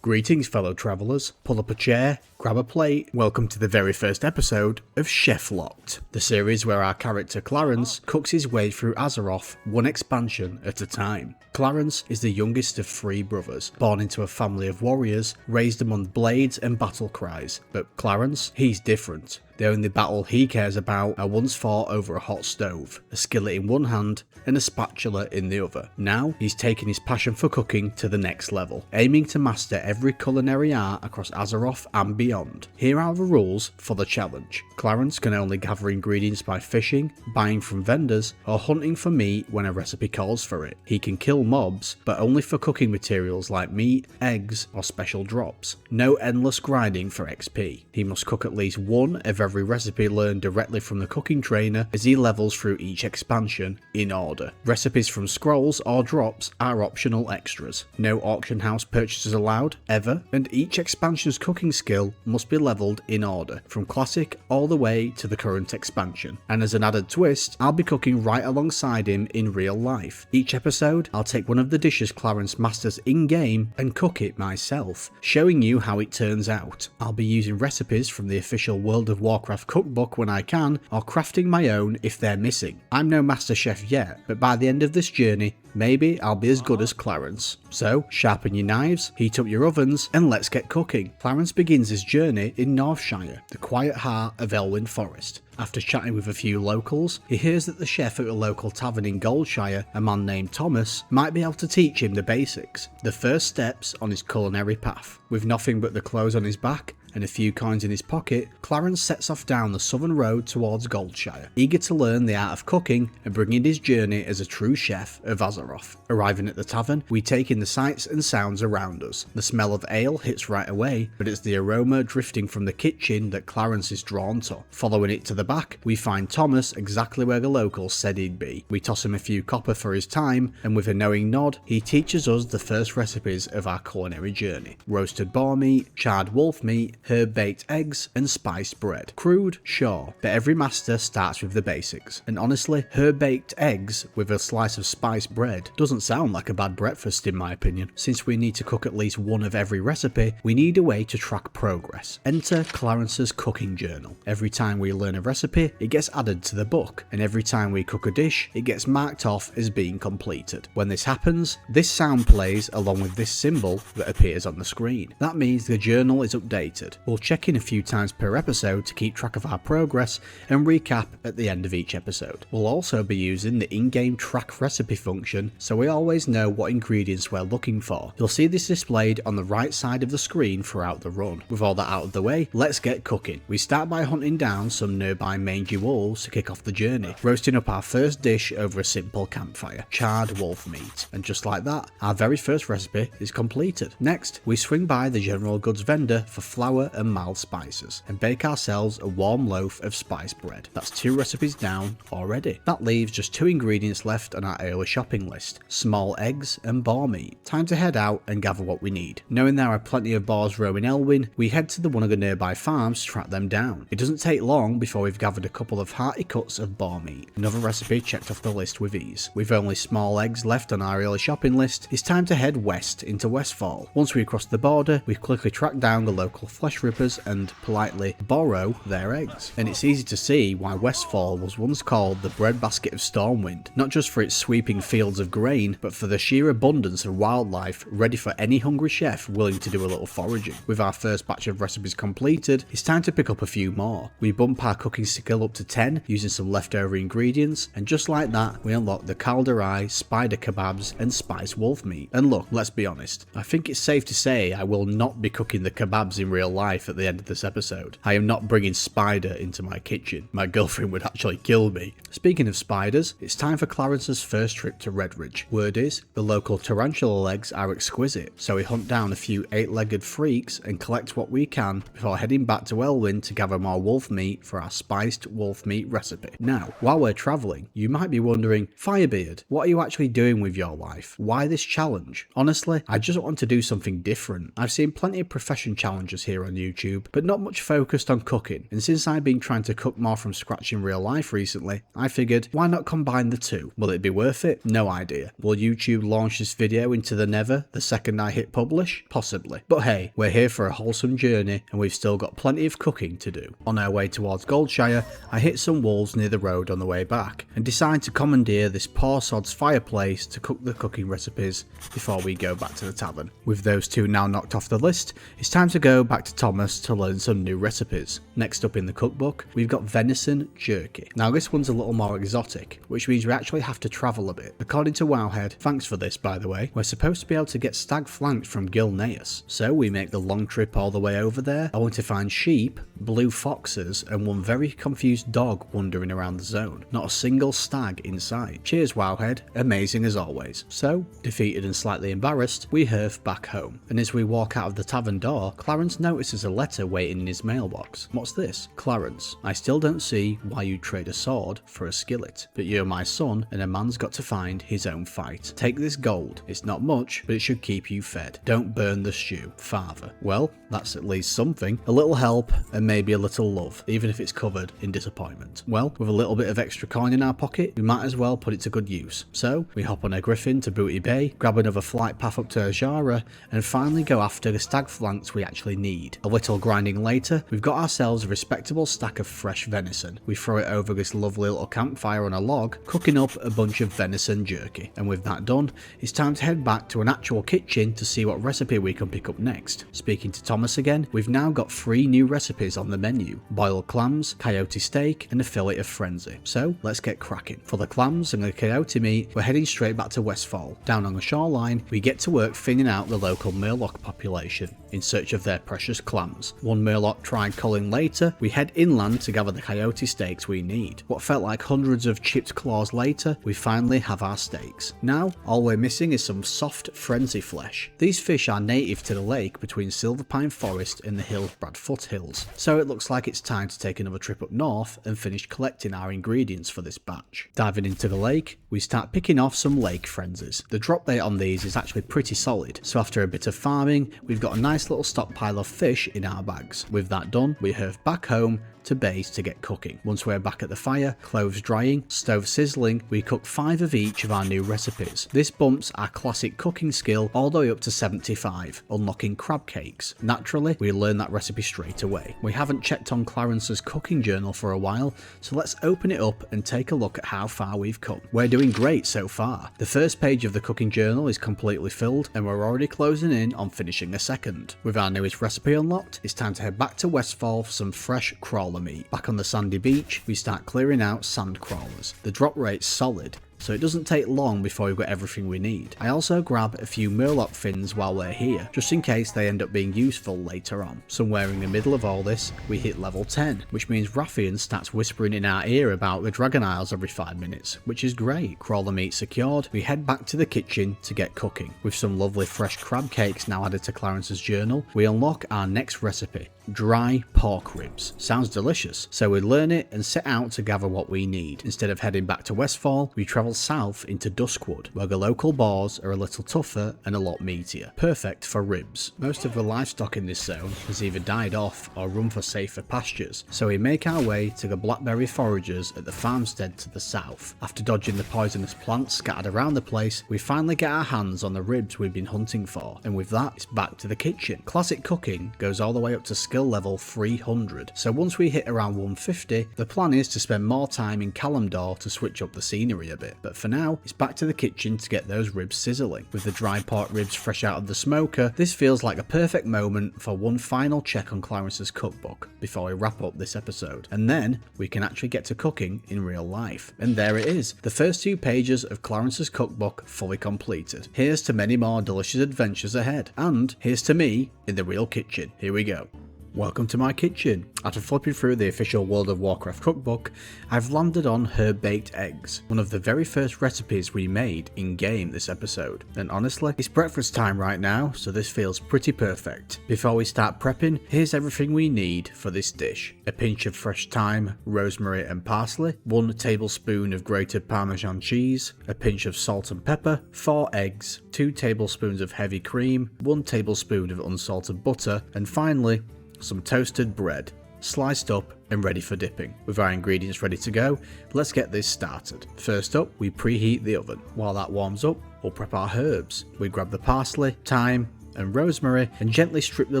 Greetings fellow travellers, pull up a chair, grab a plate, welcome to the very first episode of Cheflocked, the series where our character Clarence cooks his way through Azeroth one expansion at a time. Clarence is the youngest of 3 brothers, born into a family of warriors, raised among blades and battle cries, but Clarence, he's different. The only battle he cares about are ones fought over a hot stove, a skillet in one hand and a spatula in the other. Now he's taken his passion for cooking to the next level, aiming to master every culinary art across Azeroth and beyond. Here are the rules for the challenge. Clarence can only gather ingredients by fishing, buying from vendors, or hunting for meat when a recipe calls for it. He can kill mobs, but only for cooking materials like meat, eggs, or special drops. No endless grinding for XP. He must cook at least one of every recipe learned directly from the cooking trainer as he levels through each expansion in order. Recipes from scrolls or drops are optional extras. No auction house purchases allowed, ever, and each expansion's cooking skill must be leveled in order, from classic all the way to the current expansion. And as an added twist, I'll be cooking right alongside him in real life. Each episode, I'll take one of the dishes Clarence masters in-game and cook it myself, showing you how it turns out. I'll be using recipes from the official World of Warcraft cookbook when I can, or crafting my own if they're missing. I'm no master chef yet, but by the end of this journey, maybe I'll be as good as Clarence. So, sharpen your knives, heat up your ovens, and let's get cooking. Clarence begins his journey in Northshire, the quiet heart of Elwyn Forest. After chatting with a few locals, he hears that the chef at a local tavern in Goldshire, a man named Thomas, might be able to teach him the basics, the first steps on his culinary path. With nothing but the clothes on his back and a few coins in his pocket, Clarence sets off down the southern road towards Goldshire, eager to learn the art of cooking and begin his journey as a true chef of Azeroth. Arriving at the tavern, we take in the sights and sounds around us. The smell of ale hits right away, but it's the aroma drifting from the kitchen that Clarence is drawn to. Following it to the back, we find Thomas exactly where the locals said he'd be. We toss him a few copper for his time, and with a knowing nod, he teaches us the first recipes of our culinary journey. Roasted boar meat, charred wolf meat, herb-baked eggs, and spiced bread. Crude, sure, but every master starts with the basics. And honestly, herb-baked eggs with a slice of spiced bread doesn't sound like a bad breakfast in my opinion. Since we need to cook at least one of every recipe, we need a way to track progress. Enter Clarence's cooking journal. Every time we learn a recipe, it gets added to the book, and every time we cook a dish, it gets marked off as being completed. When this happens, this sound plays along with this symbol that appears on the screen. That means the journal is updated. We'll check in a few times per episode to keep track of our progress and recap at the end of each episode. We'll also be using the in-game track recipe function so we always know what ingredients we're looking for. You'll see this displayed on the right side of the screen throughout the run. With all that out of the way, let's get cooking. We start by hunting down some nearby mangy wolves to kick off the journey, roasting up our first dish over a simple campfire, charred wolf meat. And just like that, our very first recipe is completed. Next, we swing by the general goods vendor for flour and mild spices, and bake ourselves a warm loaf of spiced bread. That's 2 recipes down already. That leaves just 2 ingredients left on our early shopping list: small eggs and boar meat. Time to head out and gather what we need. Knowing there are plenty of boars roaming Elwyn, we head to one of the nearby farms to track them down. It doesn't take long before we've gathered a couple of hearty cuts of boar meat. Another recipe checked off the list with ease. With only small eggs left on our early shopping list, it's time to head west into Westfall. Once we cross the border, we quickly track down the local flesh rippers and politely borrow their eggs. And it's easy to see why Westfall was once called the breadbasket of Stormwind, not just for its sweeping fields of grain, but for the sheer abundance of wildlife ready for any hungry chef willing to do a little foraging. With our first batch of recipes completed, it's time to pick up a few more. We bump our cooking skill up to 10 using some leftover ingredients, and just like that, we unlock the kalderai, spider kebabs, and spiced wolf meat. And look, let's be honest, I think it's safe to say I will not be cooking the kebabs in real life at the end of this episode. I am not bringing spider into my kitchen. My girlfriend would actually kill me. Speaking of spiders, it's time for Clarence's first trip to Redridge. Word is, the local tarantula legs are exquisite, so we hunt down a few 8-legged freaks and collect what we can before heading back to Elwyn to gather more wolf meat for our spiced wolf meat recipe. Now, while we're travelling, you might be wondering, Firebeard, what are you actually doing with your life? Why this challenge? Honestly, I just want to do something different. I've seen plenty of profession challenges here on YouTube, but not much focused on cooking, and since I've been trying to cook more from scratch in real life recently, I figured why not combine the two? Will it be worth it? No idea. Will YouTube launch this video into the nether the second I hit publish? Possibly. But hey, we're here for a wholesome journey and we've still got plenty of cooking to do. On our way towards Goldshire, I hit some wolves near the road on the way back and decide to commandeer this poor sod's fireplace to cook the cooking recipes before we go back to the tavern. With those two now knocked off the list, it's time to go back to Thomas to learn some new recipes. Next up in the cookbook, we've got venison jerky. Now this one's a little more exotic, which means we actually have to travel a bit. According to Wowhead, thanks for this by the way, we're supposed to be able to get stag flanked from Gilneas. So we make the long trip all the way over there, only to find sheep, blue foxes, and one very confused dog wandering around the zone. Not a single stag in sight. Cheers Wowhead, amazing as always. So, defeated and slightly embarrassed, we hurf back home. And as we walk out of the tavern door, Clarence notices a letter waiting in his mailbox. What's this? Clarence, I still don't see why you'd trade a sword for a skillet, but you're my son and a man's got to find his own fight. Take this gold. It's not much, but it should keep you fed. Don't burn the stew, father. Well, that's at least something. A little help and maybe a little love, even if it's covered in disappointment. Well, with a little bit of extra coin in our pocket, we might as well put it to good use. So, we hop on a griffin to Booty Bay, grab another flight path up to Ajara, and finally go after the stag flanks we actually need. A little grinding later, we've got ourselves a respectable stack of fresh venison. We throw it over this lovely little campfire on a log, cooking up a bunch of venison jerky. And with that done, it's time to head back to an actual kitchen to see what recipe we can pick up next. Speaking to Thomas again, we've now got 3 new recipes on the menu: boiled clams, coyote steak, and a fillet of frenzy. So let's get cracking. For the clams and the coyote meat, we're heading straight back to Westfall. Down on the shoreline, we get to work thinning out the local murloc population in search of their precious clams. One murloc tried culling later, we head inland to gather the coyote steaks we need. What felt like hundreds of chipped claws later, we finally have our steaks. Now, all we're missing is some soft frenzy flesh. These fish are native to the lake between Silver Pine Forest and the Hillsbrad foothills, so it looks like it's time to take another trip up north and finish collecting our ingredients for this batch. Diving into the lake, we start picking off some lake frenzies. The drop rate on these is actually pretty solid, so after a bit of farming, we've got a nice little stockpile of fish in our bags. With that done, we hurf back home to base to get cooking. Once we're back at the fire, cloves drying, stove sizzling, we cook 5 of each of our new recipes. This bumps our classic cooking skill all the way up to 75, unlocking crab cakes. Naturally, we learn that recipe straight away. We haven't checked on Clarence's cooking journal for a while, so let's open it up and take a look at how far we've come. We're doing great so far. The first page of the cooking journal is completely filled and we're already closing in on finishing a second. With our newest recipe unlocked, it's time to head back to Westfall for some fresh crawler meat. Back on the sandy beach, we start clearing out sand crawlers. The drop rate's solid, so it doesn't take long before we've got everything we need. I also grab a few murloc fins while we're here, just in case they end up being useful later on. Somewhere in the middle of all this, we hit level 10, which means Raffian starts whispering in our ear about the Dragon Isles every 5 minutes, which is great. Crawler meat secured, we head back to the kitchen to get cooking. With some lovely fresh crab cakes now added to Clarence's journal, we unlock our next recipe: dry pork ribs. Sounds delicious, so we learn it and set out to gather what we need. Instead of heading back to Westfall, we travel south into Duskwood, where the local boars are a little tougher and a lot meatier. Perfect for ribs. Most of the livestock in this zone has either died off or run for safer pastures, so we make our way to the blackberry foragers at the farmstead to the south. After dodging the poisonous plants scattered around the place, we finally get our hands on the ribs we've been hunting for, and with that, it's back to the kitchen. Classic cooking goes all the way up to skill level 300, so once we hit around 150, the plan is to spend more time in Kalimdor to switch up the scenery a bit. But for now, it's back to the kitchen to get those ribs sizzling. With the dry pork ribs fresh out of the smoker, this feels like a perfect moment for one final check on Clarence's cookbook before we wrap up this episode. And then we can actually get to cooking in real life. And there it is, the first 2 pages of Clarence's cookbook fully completed. Here's to many more delicious adventures ahead. And here's to me in the real kitchen. Here we go. Welcome to my kitchen. After flipping through the official World of Warcraft cookbook, I've landed on herb-baked eggs, one of the very first recipes we made in-game this episode. And honestly, it's breakfast time right now, so this feels pretty perfect. Before we start prepping, here's everything we need for this dish. A pinch of fresh thyme, rosemary and parsley, 1 tablespoon of grated Parmesan cheese, a pinch of salt and pepper, 4 eggs, 2 tablespoons of heavy cream, 1 tablespoon of unsalted butter, and finally, some toasted bread, sliced up and ready for dipping. With our ingredients ready to go, let's get this started. First up, we preheat the oven. While that warms up, we'll prep our herbs. We grab the parsley, thyme and rosemary and gently strip the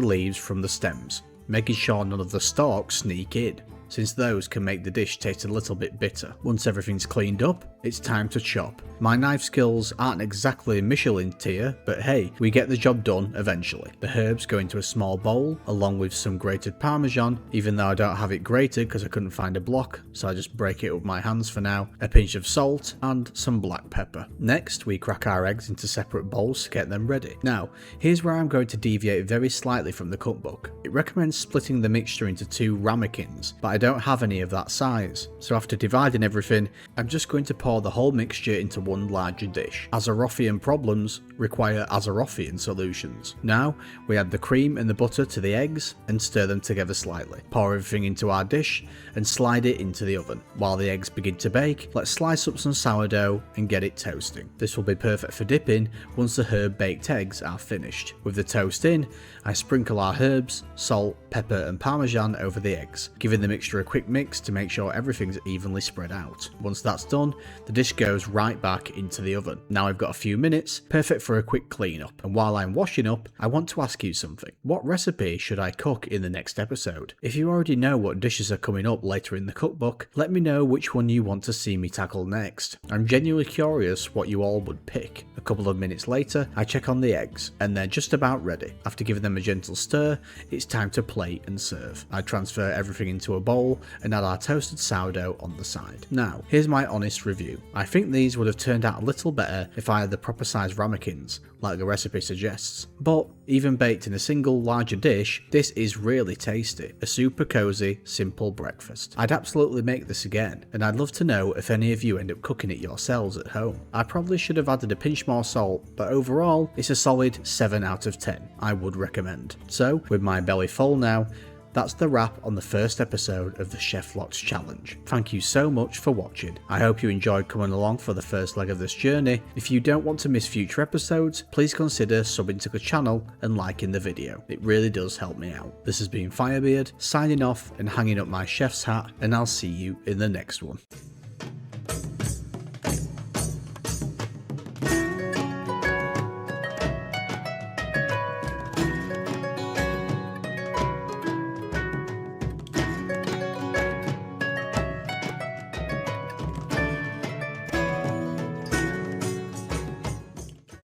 leaves from the stems, making sure none of the stalks sneak in, since those can make the dish taste a little bit bitter. Once everything's cleaned up, it's time to chop. My knife skills aren't exactly Michelin tier, but hey, we get the job done eventually. The herbs go into a small bowl, along with some grated Parmesan, even though I don't have it grated because I couldn't find a block, so I just break it with my hands for now, a pinch of salt, and some black pepper. Next, we crack our eggs into separate bowls to get them ready. Now, here's where I'm going to deviate very slightly from the cookbook. It recommends splitting the mixture into 2 ramekins, but I don't have any of that size, so after dividing everything, I'm just going to pour the whole mixture into one larger dish. Azeroffian problems require Azeroffian solutions. Now, we add the cream and the butter to the eggs and stir them together slightly. Pour everything into our dish and slide it into the oven. While the eggs begin to bake, let's slice up some sourdough and get it toasting. This will be perfect for dipping once the herb baked eggs are finished. With the toast in, I sprinkle our herbs, salt, pepper and Parmesan over the eggs, giving the mixture a quick mix to make sure everything's evenly spread out. Once that's done, the dish goes right back into the oven. Now I've got a few minutes, perfect for a quick clean up. And while I'm washing up, I want to ask you something. What recipe should I cook in the next episode? If you already know what dishes are coming up later in the cookbook, let me know which one you want to see me tackle next. I'm genuinely curious what you all would pick. A couple of minutes later, I check on the eggs, and they're just about ready. After giving them a gentle stir, it's time to plate and serve. I transfer everything into a bowl and add our toasted sourdough on the side. Now, here's my honest review. I think these would have turned out a little better if I had the proper size ramekins, like the recipe suggests. But even baked in a single larger dish, this is really tasty. A super cozy, simple breakfast. I'd absolutely make this again, and I'd love to know if any of you end up cooking it yourselves at home. I probably should have added a pinch more salt, but overall, it's a solid 7 out of 10. I would recommend. So, with my belly full now, that's the wrap on the first episode of the Cheflocked challenge. Thank you so much for watching. I hope you enjoyed coming along for the first leg of this journey. If you don't want to miss future episodes, please consider subbing to the channel and liking the video. It really does help me out. This has been Firebeard, signing off and hanging up my chef's hat, and I'll see you in the next one.